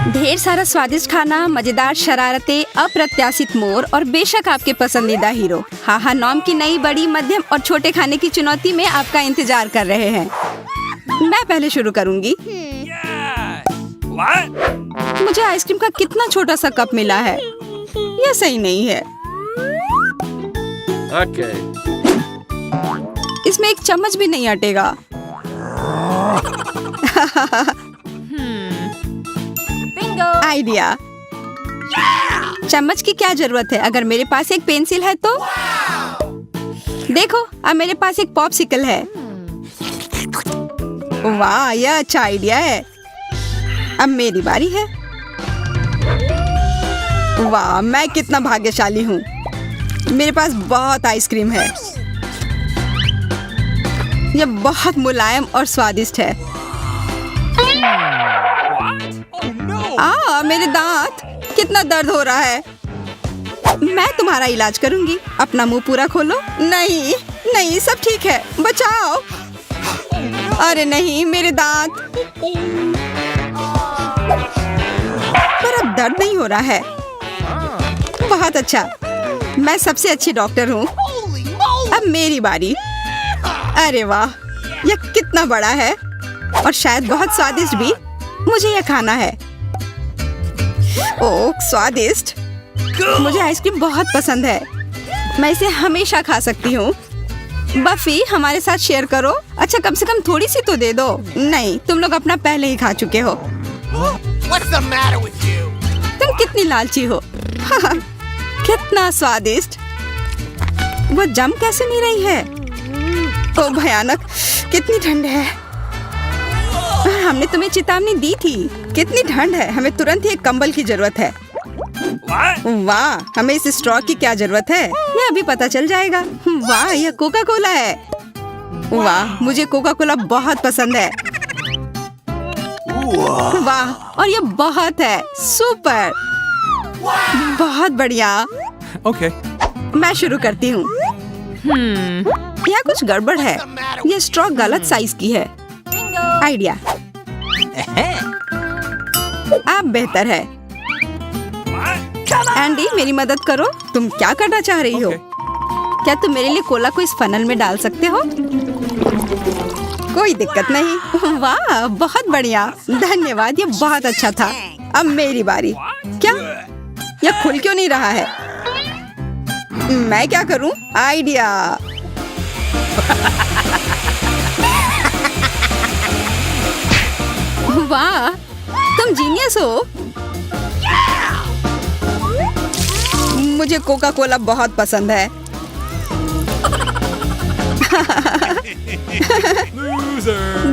ढेर सारा स्वादिष्ट खाना, मजेदार शरारतें, अप्रत्याशित मोड़ और बेशक आपके पसंदीदा हीरो। हाहा नॉम की नई, बड़ी, मध्यम और छोटे खाने की चुनौती में आपका इंतजार कर रहे हैं। मैं पहले शुरू करूंगी। मुझे आइसक्रीम का कितना छोटा सा कप मिला है, यह सही नहीं है। इसमें एक चम्मच भी नहीं अटेगा। आइडिया। चम्मच की क्या जरूरत है अगर मेरे पास एक पेंसिल है तो। देखो, अब मेरे पास एक पॉप्सिकल है। वाह, यह अच्छा आइडिया है। अब मेरी बारी है। वाह, मैं कितना भाग्यशाली हूँ। मेरे पास बहुत आइसक्रीम है। यह बहुत मुलायम और स्वादिष्ट है। मेरे दांत, कितना दर्द हो रहा है। मैं तुम्हारा इलाज करूंगी। अपना मुंह पूरा खोलो। नहीं नहीं, सब ठीक है, बचाओ। अरे नहीं, मेरे दांत। पर अब दर्द नहीं हो रहा है। बहुत अच्छा, मैं सबसे अच्छी डॉक्टर हूँ। अब मेरी बारी। अरे वाह, यह कितना बड़ा है और शायद बहुत स्वादिष्ट भी। मुझे यह खाना है। ओह, स्वादिष्ट। मुझे आइसक्रीम बहुत पसंद है। मैं इसे हमेशा खा सकती हूँ। बफी, हमारे साथ शेयर करो। अच्छा, कम से कम थोड़ी सी तो दे दो। नहीं, तुम लोग अपना पहले ही खा चुके हो। तुम कितनी लालची हो। कितना स्वादिष्ट। वो जम कैसे नहीं रही है? ओ भयानक, कितनी ठंड है। हमने तुम्हें चेतावनी दी थी। कितनी ठंड है, हमें तुरंत ही एक कंबल की जरूरत है। वाह, हमें इस स्ट्रॉ की क्या जरूरत है, यह अभी पता चल जाएगा। वाह, यह कोका कोला है। वाह, मुझे कोका कोला बहुत पसंद है। वाह, और यह बहुत है। सुपर, बहुत बढ़िया। Okay. मैं शुरू करती हूँ। यह कुछ गड़बड़ है। यह स्ट्रॉ गलत साइज की है। आइडिया। आप बेहतर है। एंडी, मेरी मदद करो। तुम क्या करना चाह रही हो? क्या तुम मेरे लिए कोला को इस फनल में डाल सकते हो? कोई दिक्कत नहीं। वाह, बहुत बढ़िया, धन्यवाद, ये बहुत अच्छा था। अब मेरी बारी। क्या यह खुल क्यों नहीं रहा है? मैं क्या करूं? आइडिया। वाह, तुम जीनियस हो। मुझे कोका कोला बहुत पसंद है।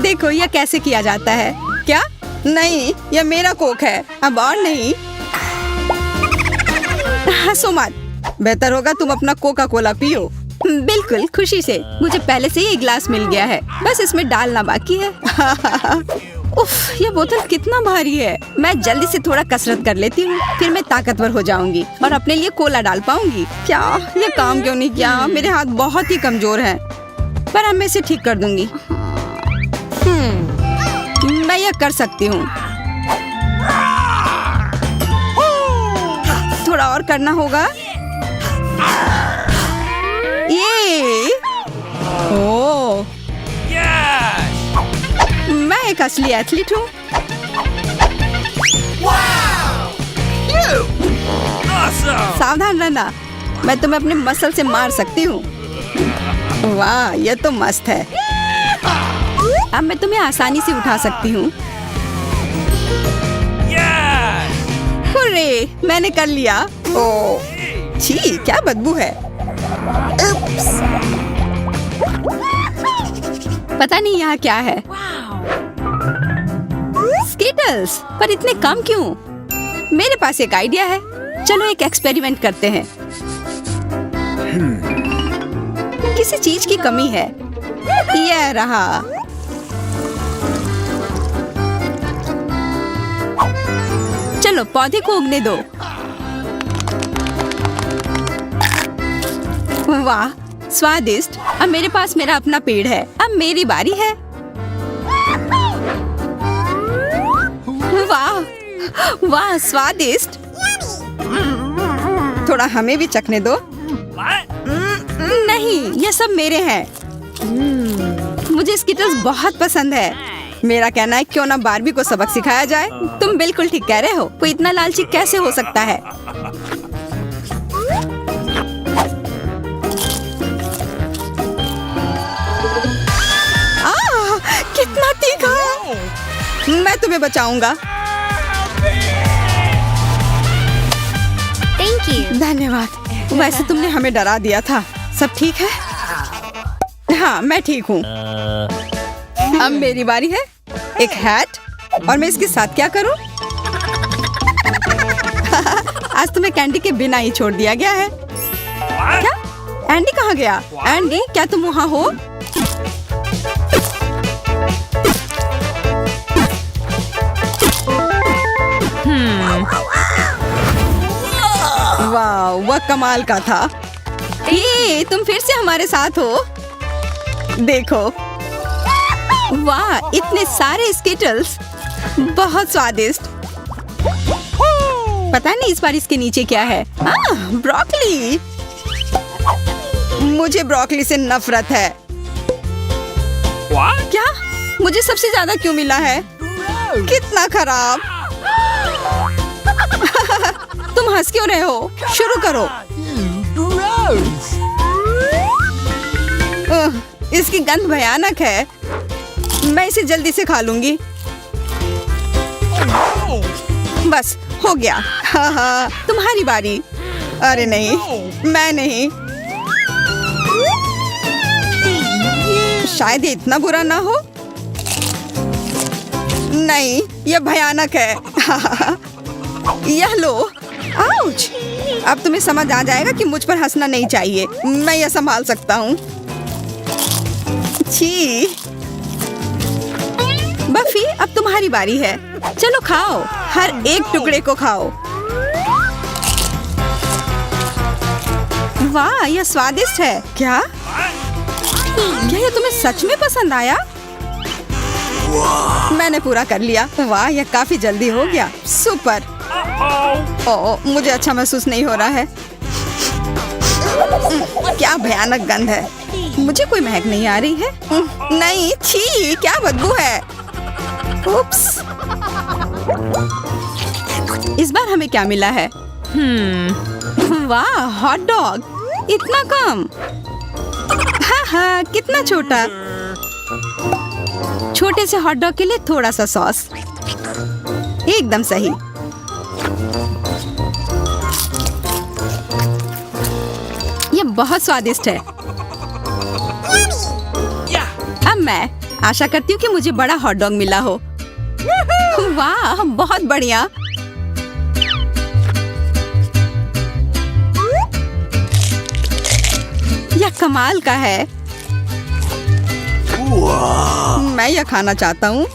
देखो, यह कैसे किया जाता है। क्या? नहीं, यह मेरा कोक है। अब और नहीं। हंसो मत। बेहतर होगा तुम अपना कोका कोला पियो। बिल्कुल, खुशी से। मुझे पहले से ही एक गिलास मिल गया है, बस इसमें डालना बाकी है। उफ, यह बोतल कितना भारी है। मैं जल्दी से थोड़ा कसरत कर लेती हूँ, फिर मैं ताकतवर हो जाऊंगी और अपने लिए कोला डाल पाऊंगी। क्या यह काम क्यों नहीं किया? मेरे हाथ बहुत ही कमजोर हैं, पर अब मैं इसे ठीक कर दूंगी। मैं यह कर सकती हूँ। थोड़ा और करना होगा। ये ओह, मैं एक असली एथलीट हूँ। सावधान रहना, मैं तुम्हें अपने मसल से मार सकती हूँ। वाह, यह तो मस्त है। अब मैं तुम्हें आसानी से उठा सकती हूँ। हुर्रे, मैंने कर लिया। ओह, छी, क्या बदबू है। पता नहीं यहाँ क्या है। स्कीटल्स, पर इतने कम क्यों? मेरे पास एक आइडिया है। चलो एक एक्सपेरिमेंट करते हैं। किसी चीज की कमी है। यह रहा। चलो पौधे को उगने दो। वाह, स्वादिष्ट। अब मेरे पास मेरा अपना पेड़ है। अब मेरी बारी है। वाह, वाह स्वादिष्ट। थोड़ा हमें भी चखने दो। नहीं, ये सब मेरे हैं। मुझे स्किटल्स बहुत पसंद है। मेरा कहना है क्यों ना बारबी को सबक सिखाया जाए। तुम बिल्कुल ठीक कह रहे हो। कोई इतना लालची कैसे हो सकता है? कितना तीखा! मैं तुम्हें बचाऊंगा। Thank you. धन्यवाद। वैसे तुमने हमें डरा दिया था। सब ठीक है? हाँ, मैं ठीक हूँ। अब मेरी बारी है। एक हैट, और मैं इसके साथ क्या करूँ? आज तुम्हें कैंडी के बिना ही छोड़ दिया गया है। क्या? एंडी कहाँ गया? एंडी, क्या तुम वहाँ हो? वाह, वह कमाल का था। हे, तुम फिर से हमारे साथ हो। देखो, वाह, इतने सारे स्किटल्स, बहुत स्वादिष्ट। पता नहीं इस बार इसके नीचे क्या है। ब्रोकली। मुझे ब्रोकली से नफरत है। क्या? मुझे सबसे ज्यादा क्यों मिला है? कितना खराब। तुम हंस क्यों रहे हो? शुरू करो। इसकी गंध भयानक है। मैं इसे जल्दी से खा लूंगी। बस हो गया। हाँ, तुम्हारी बारी। अरे नहीं, मैं नहीं। शायद ये इतना बुरा ना हो। नहीं, यह भयानक है। यह लो। आउच! अब तुम्हें समझ आ जाएगा कि मुझ पर हंसना नहीं चाहिए। मैं यह संभाल सकता हूँ। छी! बफी, अब तुम्हारी बारी है। चलो खाओ, हर एक टुकड़े को खाओ। वाह, यह स्वादिष्ट है। क्या ये तुम्हें सच में पसंद आया? मैंने पूरा कर लिया। वाह, यह काफी जल्दी हो गया। सुपर। ओह, मुझे अच्छा महसूस नहीं हो रहा है। क्या भयानक गंध है। मुझे कोई महक नहीं आ रही है। नहीं, छी, क्या बदबू है। उप्स। इस बार हमें क्या मिला है? वाह, हॉट डॉग। इतना कम। हाँ, कितना छोटा। छोटे से हॉट डॉग के लिए थोड़ा सा सॉस। एकदम सही। ये बहुत स्वादिष्ट है। अब मैं आशा करती हूँ कि मुझे बड़ा हॉट डॉग मिला हो। वाह, बहुत बढ़िया। यह कमाल का है। मैं यह खाना चाहता हूँ।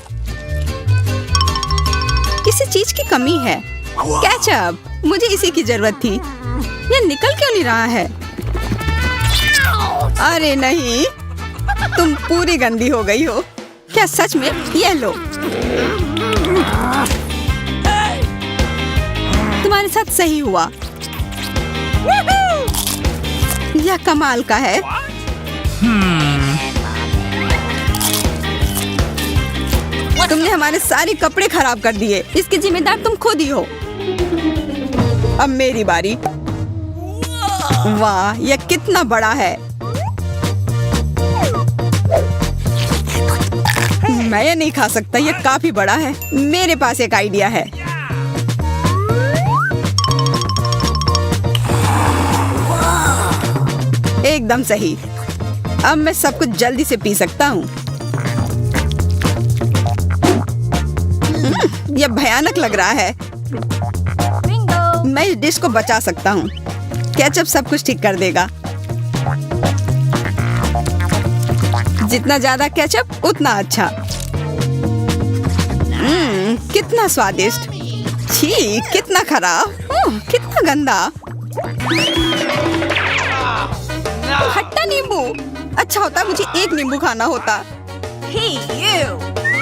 किसी चीज की कमी है। केचप, मुझे इसी की जरूरत थी। यह निकल क्यों नहीं रहा है? अरे नहीं, तुम पूरी गंदी हो गई हो। क्या सच में? यह लो। तुम्हारे साथ सही हुआ। यह कमाल का है। तुमने हमारे सारे कपड़े खराब कर दिए। इसकी जिम्मेदार तुम खुद ही हो। अब मेरी बारी। वाह, यह कितना बड़ा है। मैं ये नहीं खा सकता। यह काफी बड़ा है। मेरे पास एक आइडिया है। एकदम सही। अब मैं सब कुछ जल्दी से पी सकता हूँ। यह भयानक लग रहा है। मैं इस डिश को बचा सकता हूँ। केचप सब कुछ ठीक कर देगा। जितना ज्यादा केचप उतना अच्छा। कितना स्वादिष्ट। छी, कितना खराब। कितना गंदा। खट्टा नींबू। अच्छा होता मुझे एक नींबू खाना होता।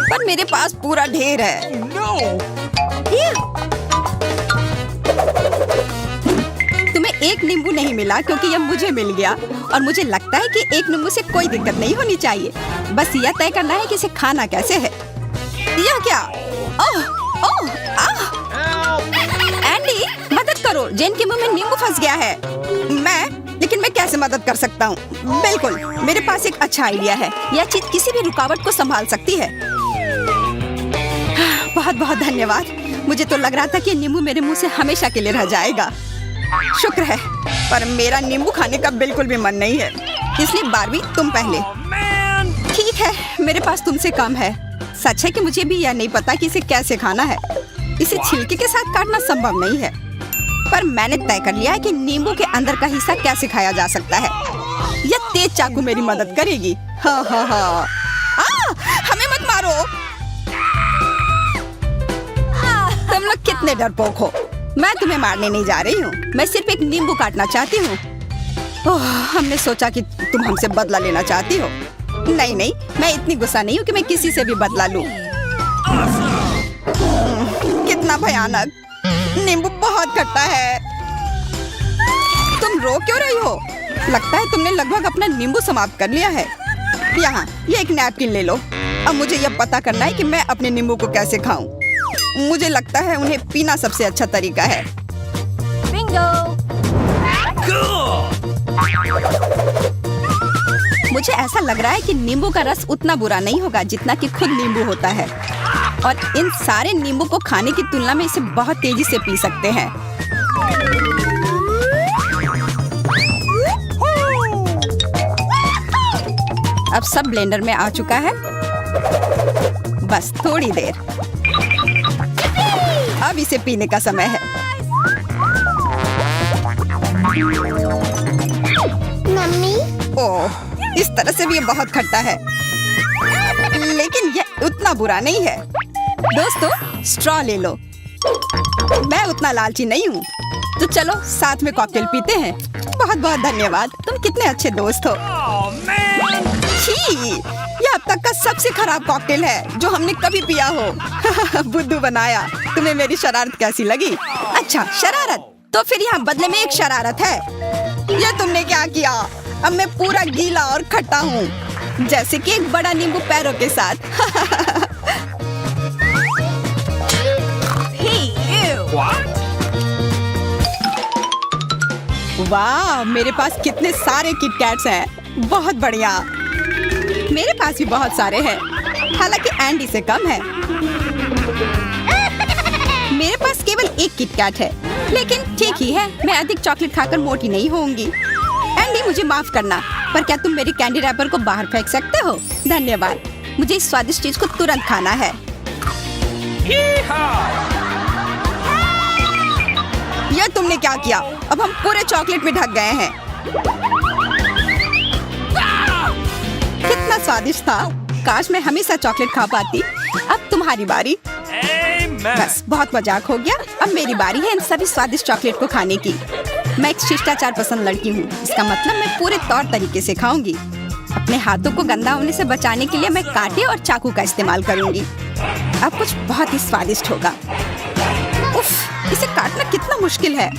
पर मेरे पास पूरा ढेर है। नहीं मिला क्योंकि यह मुझे मिल गया और मुझे लगता है कि एक नींबू से कोई दिक्कत नहीं होनी चाहिए। बस यह तय करना है कि इसे खाना कैसे है। यह क्या? ओह ओह आह! एंडी, मदद करो, जेन के मुंह में नींबू फंस गया है। लेकिन मैं कैसे मदद कर सकता हूँ? बिल्कुल, मेरे पास एक अच्छा आइडिया है। यह चीज किसी भी रुकावट को संभाल सकती है। बहुत बहुत धन्यवाद। मुझे तो लग रहा था कि नींबू मेरे मुंह से हमेशा के लिए रह जाएगा। शुक्र है, पर मेरा नींबू खाने का बिल्कुल भी मन नहीं है। इसलिए बारबी, तुम पहले। ठीक है, मेरे पास तुमसे कम है। सच है कि मुझे भी यह नहीं पता कि इसे कैसे खाना है। इसे छिलके के साथ काटना संभव नहीं है, पर मैंने तय कर लिया है कि नींबू के अंदर का हिस्सा कैसे खाया जा सकता है। यह तेज चाकू मेरी मदद करेगी। हाँ हाँ हाँ। हमें मत मारो। तुम लोग कितने डरपोक हो। मैं तुम्हें मारने नहीं जा रही हूँ, मैं सिर्फ एक नींबू काटना चाहती हूँ। ओह, हमने सोचा कि तुम हमसे बदला लेना चाहती हो। नहीं नहीं, मैं इतनी गुस्सा नहीं हूँ कि मैं किसी से भी बदला लूँ। कितना भयानक। नींबू बहुत खट्टा है। तुम रो क्यों रही हो? लगता है तुमने लगभग अपना नींबू समाप्त कर लिया है। यहाँ, ये एक नैपकिन ले लो। अब मुझे यह पता करना है कि मैं अपने नींबू को कैसे खाऊं। मुझे लगता है उन्हें पीना सबसे अच्छा तरीका है। बिंगो! मुझे ऐसा लग रहा है कि नींबू का रस उतना बुरा नहीं होगा जितना कि खुद नींबू होता है, और इन सारे नींबू को खाने की तुलना में इसे बहुत तेजी से पी सकते हैं। अब सब ब्लेंडर में आ चुका है। बस थोड़ी देर। अब इसे पीने का समय है। मम्मी, ओह, इस तरह से भी ये बहुत खट्टा है, लेकिन ये उतना बुरा नहीं है। दोस्तों, स्ट्रॉ ले लो। मैं उतना लालची नहीं हूँ, तो चलो साथ में कॉकटेल पीते हैं। बहुत बहुत धन्यवाद, तुम कितने अच्छे दोस्त हो। छी, यह अब तक का सबसे खराब कॉकटेल है जो हमने कभी पिया हो। बुद्धू बनाया। तुम्हें मेरी शरारत कैसी लगी? अच्छा, शरारत, तो फिर यहाँ बदले में एक शरारत है। यह तुमने क्या किया? अब मैं पूरा गीला और खट्टा हूँ, जैसे कि एक बड़ा नींबू पैरों के साथ। वाह, मेरे पास कितने सारे किटकैट्स हैं। बहुत बढ़िया। मेरे पास भी बहुत सारे हैं, हालांकि एंडी से कम है। मेरे पास केवल एक किटकैट है, लेकिन ठीक ही है, मैं अधिक चॉकलेट खाकर मोटी नहीं होंगी। एंडी, मुझे माफ करना, पर क्या तुम मेरी कैंडी रैपर को बाहर फेंक सकते हो? धन्यवाद। मुझे इस स्वादिष्ट चीज को तुरंत खाना है। यह तुमने क्या किया? अब हम पूरे चॉकलेट में ढक गए हैं। कितना स्वादिष्ट था। काश मैं हमेशा चॉकलेट खा पाती। अब तुम्हारी बारी। बस, बहुत मजाक हो गया। अब मेरी बारी है इन सभी स्वादिष्ट चॉकलेट को खाने की। मैं एक शिष्टाचार पसंद लड़की हूँ, इसका मतलब मैं पूरे तौर तरीके से खाऊंगी। अपने हाथों को गंदा होने से बचाने के लिए मैं कांटे और चाकू का इस्तेमाल करूंगी। अब कुछ बहुत ही स्वादिष्ट होगा। उफ, इसे काटना कितना मुश्किल है।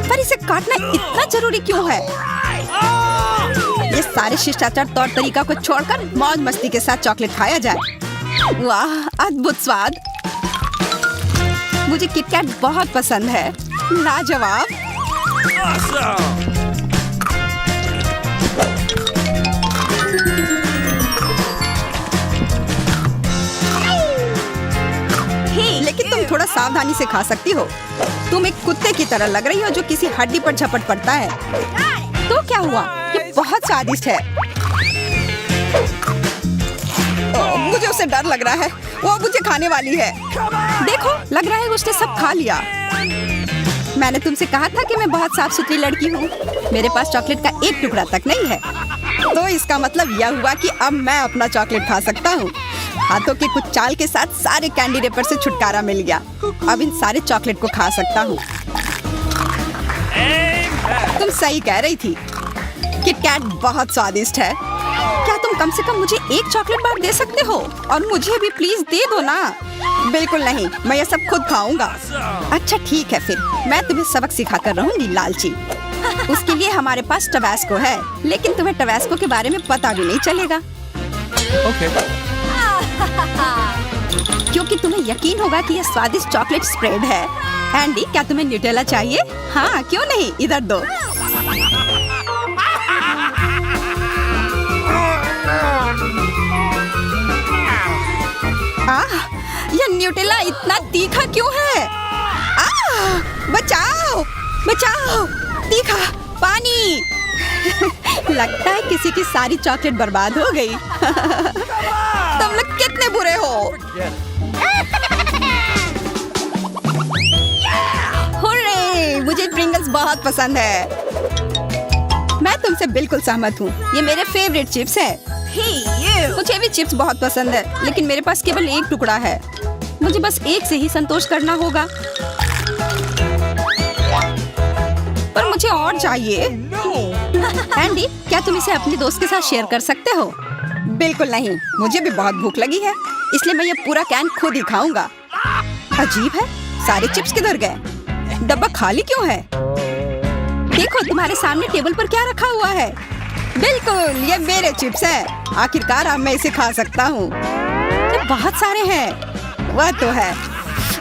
पर इसे काटना इतना जरूरी क्यों है? ये सारे शिष्टाचार तौर तरीका को छोड़कर मौज मस्ती के साथ चॉकलेट खाया जाए। वाह, अद्भुत स्वाद। मुझे किटकैट बहुत पसंद है। लाजवाब। लेकिन तुम थोड़ा सावधानी से खा सकती हो। तुम एक कुत्ते की तरह लग रही हो जो किसी हड्डी पर झपट पड़ता है। तो क्या हुआ? ये बहुत स्वादिष्ट है। मुझे उससे डर लग रहा है, वो मुझे खाने वाली है। देखो, लग रहा है उसने सब खा लिया। मैंने तुमसे कहा था कि मैं बहुत साफ सुथरी लड़की हूँ। मेरे पास चॉकलेट का एक टुकड़ा तक नहीं है, तो इसका मतलब यह हुआ कि अब मैं अपना चॉकलेट खा सकता हूँ। हाथों की कुछ चाल के साथ सारे कैंडी रेपर से छुटकारा मिल गया। अब इन सारे चॉकलेट को खा सकता हूँ। तुम सही कह रही थी, किटकैट बहुत स्वादिष्ट है। क्या तुम कम से कम मुझे एक चॉकलेट बार दे सकते हो और मुझे भी प्लीज दे दो ना। बिल्कुल नहीं, मैं ये सब खुद खाऊंगा। अच्छा ठीक है, फिर मैं तुम्हें सबक सिखा कर रहूंगी लालची। उसके लिए हमारे पास टबैस्को है, लेकिन तुम्हें टबैस्को के बारे में पता भी नहीं चलेगा। क्योंकि तुम्हें यकीन होगा कि यह स्वादिष्ट चॉकलेट स्प्रेड है। एंडी, क्या तुम्हें न्यूटेला चाहिए? हाँ, क्यों नहीं, इधर दो। यह न्यूटेला इतना तीखा क्यों है? बचाओ बचाओ, तीखा पानी। लगता है किसी की सारी चॉकलेट बर्बाद हो गई। तुम लोग कितने बुरे हो। हुर्रे, मुझे प्रिंगल्स बहुत पसंद है। मैं तुमसे बिल्कुल सहमत हूँ, ये मेरे फेवरेट चिप्स है। मुझे भी चिप्स बहुत पसंद है, लेकिन मेरे पास केवल एक टुकड़ा है। मुझे बस एक से ही संतोष करना होगा, पर मुझे और चाहिए। एंडी, क्या तुम इसे अपने दोस्त के साथ शेयर कर सकते हो? बिल्कुल नहीं, मुझे भी बहुत भूख लगी है, इसलिए मैं ये पूरा कैन खुद ही खाऊंगा। अजीब है, सारे चिप्स किधर गए? डब्बा खाली क्यों है? देखो तुम्हारे सामने टेबल पर क्या रखा हुआ है। बिल्कुल, ये मेरे चिप्स हैं। आखिरकार अब मैं इसे खा सकता हूँ। ये बहुत सारे हैं। वह तो है,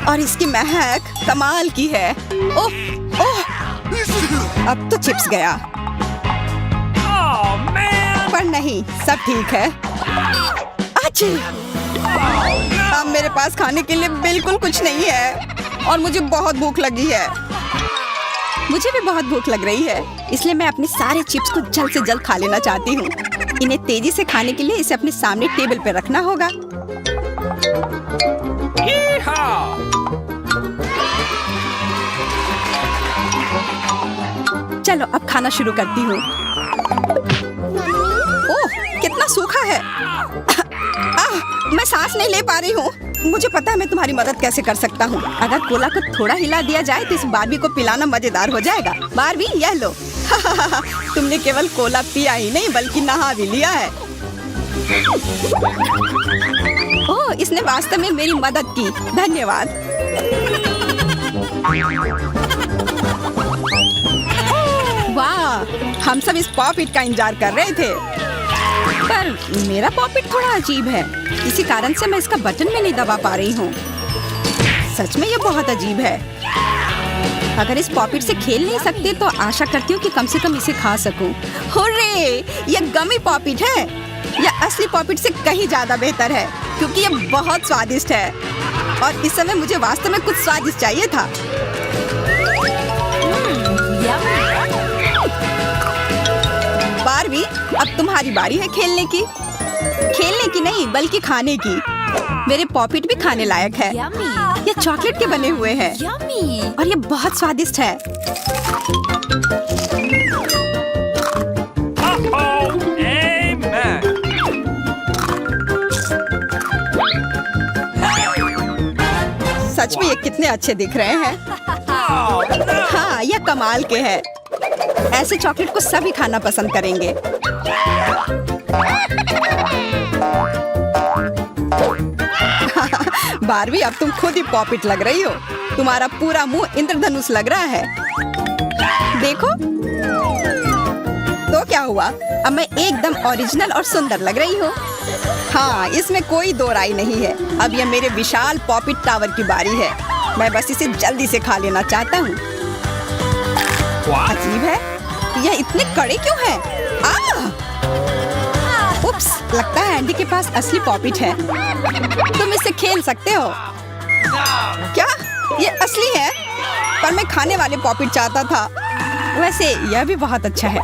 और इसकी महक कमाल की है। ओह ओह, अब तो चिप्स गया। पर नहीं, सब ठीक है। अच्छी, अब मेरे पास खाने के लिए बिल्कुल कुछ नहीं है और मुझे बहुत भूख लगी है। मुझे भी बहुत भूख लग रही है, इसलिए मैं अपने सारे चिप्स को जल्द से जल्द खा लेना चाहती हूँ। इन्हें तेजी से खाने के लिए इसे अपने सामने टेबल पर रखना होगा। चलो अब खाना शुरू करती हूँ। ओह, कितना सूखा है। मैं सांस नहीं ले पा रही हूँ। मुझे पता है मैं तुम्हारी मदद कैसे कर सकता हूँ। अगर कोला को थोड़ा हिला दिया जाए तो इस बारबी को पिलाना मजेदार हो जाएगा। बारबी, यह लो। तुमने केवल कोला पिया ही नहीं बल्कि नहा भी लिया है। ओह, इसने वास्तव में मेरी मदद की, धन्यवाद। वाह, हम सब इस पॉपिट का इंतजार कर रहे थे, पर मेरा पॉपिट थोड़ा अजीब है। इसी कारण से मैं इसका बटन में नहीं दबा पा रही हूँ। सच में ये बहुत अजीब है। अगर इस पॉपिट से खेल नहीं सकते तो आशा करती हूँ कि कम से कम इसे खा सकूं। हुर्रे, ये गमी पॉपिट है। यह असली पॉपिट से कहीं ज्यादा बेहतर है क्योंकि ये बहुत स्वादिष्ट है और इस समय मुझे वास्तव में कुछ स्वादिष्ट चाहिए था। बारबी, अब तुम्हारी बारी है खेलने की। खेलने की नहीं बल्कि खाने की। मेरे पॉपिट भी खाने लायक है। ये चॉकलेट के बने हुए हैं और ये बहुत स्वादिष्ट है। सच में ये कितने अच्छे दिख रहे हैं। हाँ, ये कमाल के हैं। ऐसे चॉकलेट को सभी खाना पसंद करेंगे। बारबी, अब तुम खुद ही पॉपिट लग रही हो। तुम्हारा पूरा मुंह इंद्रधनुष लग रहा है। देखो तो क्या हुआ, अब मैं एकदम ओरिजिनल और सुंदर लग रही हूँ। हाँ, इसमें कोई दो राय नहीं है। अब यह मेरे विशाल पॉपिट टावर की बारी है। मैं बस इसे जल्दी से खा लेना चाहता हूँ। अजीब है, यह इतने कड़े क्यों हैं? उप्स, लगता है एंडी के पास असली पॉपिट है। तुम इससे खेल सकते हो। क्या ये असली है? पर मैं खाने वाले पॉपिट चाहता था। वैसे यह भी बहुत अच्छा है।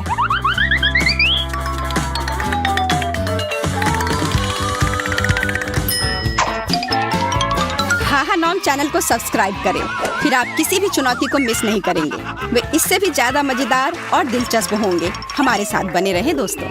हाहा नॉम चैनल को सब्सक्राइब करें, फिर आप किसी भी चुनौती को मिस नहीं करेंगे। वे इससे भी ज्यादा मजेदार और दिलचस्प होंगे। हमारे साथ बने रहें दोस्तों।